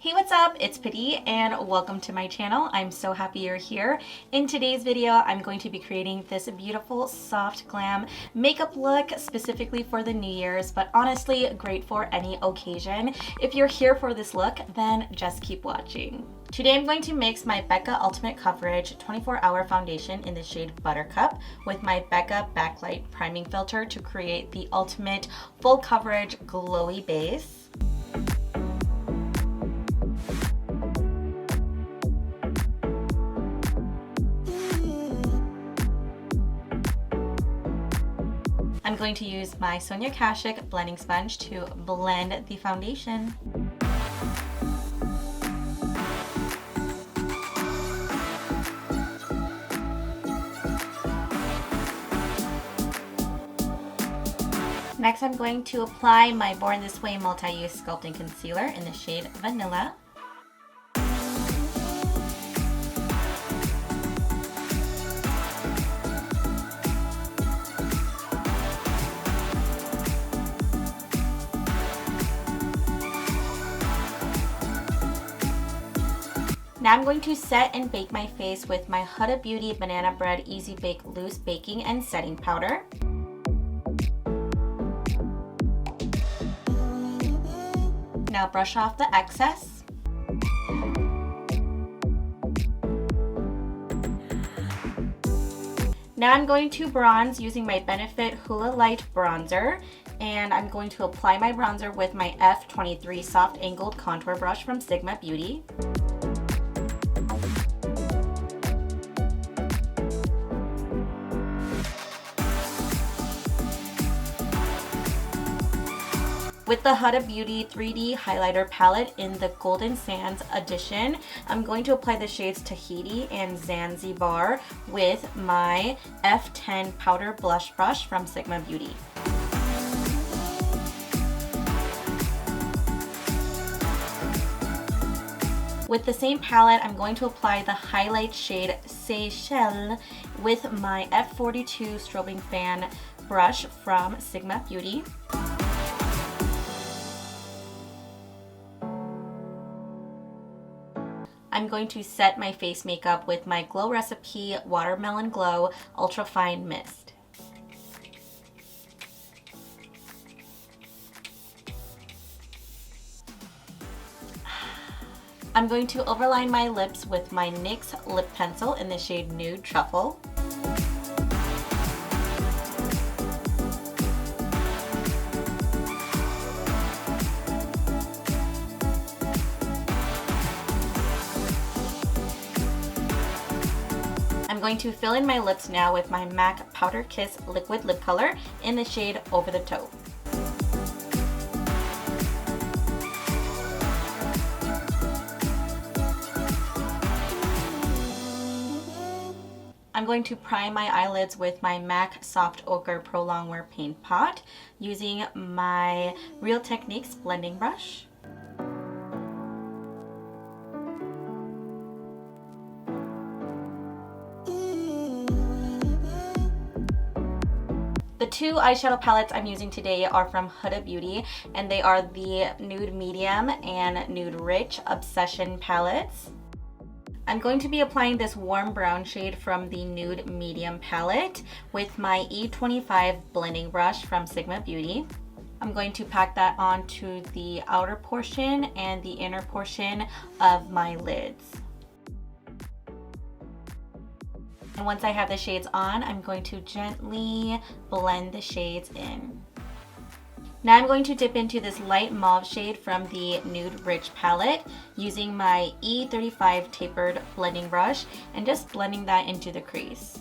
Hey, what's up? It's Padee and welcome to my channel. I'm so happy you're here. In today's video, I'm going to be creating this beautiful soft glam makeup look specifically for the New Year's, but honestly great for any occasion. If you're here for this look, then just keep watching. Today I'm going to mix my Becca Ultimate Coverage 24-Hour Foundation in the shade Buttercup with my Becca Backlight Priming Filter to create the ultimate full coverage glowy base. I'm going to use my Sonia Kashuk blending sponge to blend the foundation. Next, I'm going to apply my Born This Way Multi-Use Sculpting Concealer in the shade Vanilla. Now I'm going to set and bake my face with my Huda Beauty Banana Bread Easy Bake Loose Baking and Setting Powder. Now brush off the excess. Now I'm going to bronze using my Benefit Hoola Lite bronzer, and I'm going to apply my bronzer with my F23 Soft Angled Contour Brush from Sigma Beauty. With the Huda Beauty 3D Highlighter Palette in the Golden Sands edition, I'm going to apply the shades Tahiti and Zanzibar with my F10 Powder Blush Brush from Sigma Beauty. With the same palette, I'm going to apply the highlight shade Seychelles with my F42 Strobing Fan brush from Sigma Beauty. I'm going to set my face makeup with my Glow Recipe Watermelon Glow Ultra Fine Mist. I'm going to overline my lips with my NYX lip pencil in the shade Nude Truffle. I'm going to fill in my lips now with my MAC Powder Kiss Liquid Lip Color in the shade Over the Toe. I'm going to prime my eyelids with my MAC Soft Ochre Pro Longwear Paint Pot using my Real Techniques blending brush. The two eyeshadow palettes I'm using today are from Huda Beauty, and they are the Nude Medium and Nude Rich Obsession palettes. I'm going to be applying this warm brown shade from the Nude Medium palette with my E25 blending brush from Sigma Beauty. I'm going to pack that onto the outer portion and the inner portion of my lids. And once I have the shades on, I'm going to gently blend the shades in. Now I'm going to dip into this light mauve shade from the Nude Rich palette using my E35 tapered blending brush and just blending that into the crease.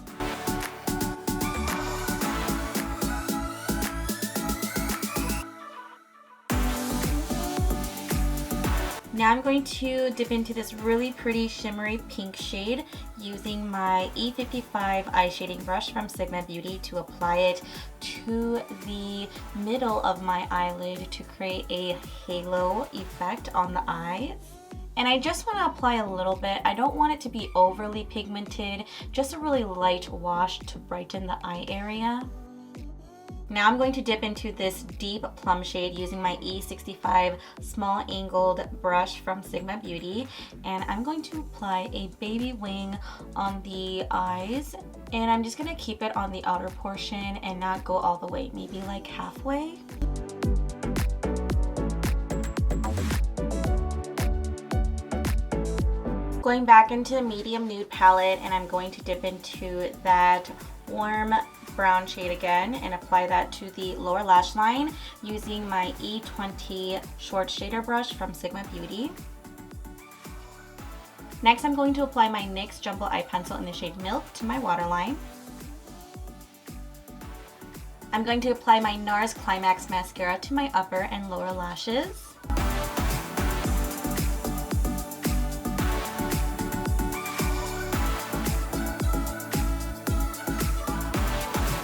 Now I'm going to dip into this really pretty shimmery pink shade using my E55 eye shading brush from Sigma Beauty to apply it to the middle of my eyelid to create a halo effect on the eyes. And I just want to apply a little bit. I don't want it to be overly pigmented, just a really light wash to brighten the eye area. Now I'm going to dip into this deep plum shade using my E65 small angled brush from Sigma Beauty, and I'm going to apply a baby wing on the eyes, and I'm just going to keep it on the outer portion and not go all the way, maybe like halfway. Going back into the medium nude palette, and I'm going to dip into that warm brown shade again and apply that to the lower lash line using my E20 short shader brush from Sigma Beauty. Next, I'm going to apply my NYX Jumbo Eye Pencil in the shade Milk to my waterline. I'm going to apply my NARS Climax Mascara to my upper and lower lashes.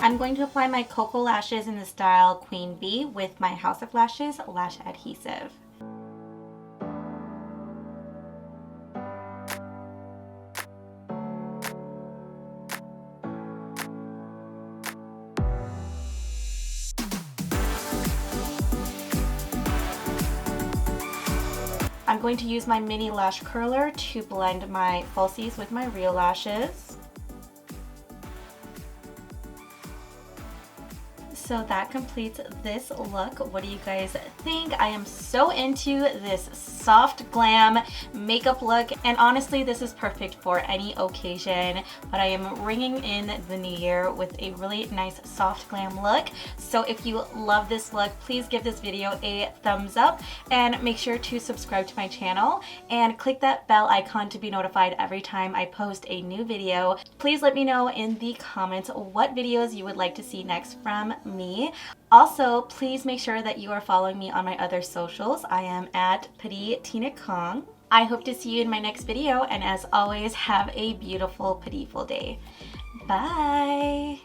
I'm going to apply my Cocoa Lashes in the style Queen Bee with my House of Lashes Lash Adhesive. I'm going to use my mini lash curler to blend my falsies with my real lashes. So that completes this look. What do you guys think? I am so into this soft glam makeup look, and honestly this is perfect for any occasion, but I am ringing in the new year with a really nice soft glam look. So if you love this look, please give this video a thumbs up and make sure to subscribe to my channel and click that bell icon to be notified every time I post a new video. Please let me know in the comments what videos you would like to see next from me. Also, please make sure that you are following me on my other socials. I am at Padee Tina Kong. I hope to see you in my next video, and as always, have a beautiful Padeeful day. Bye!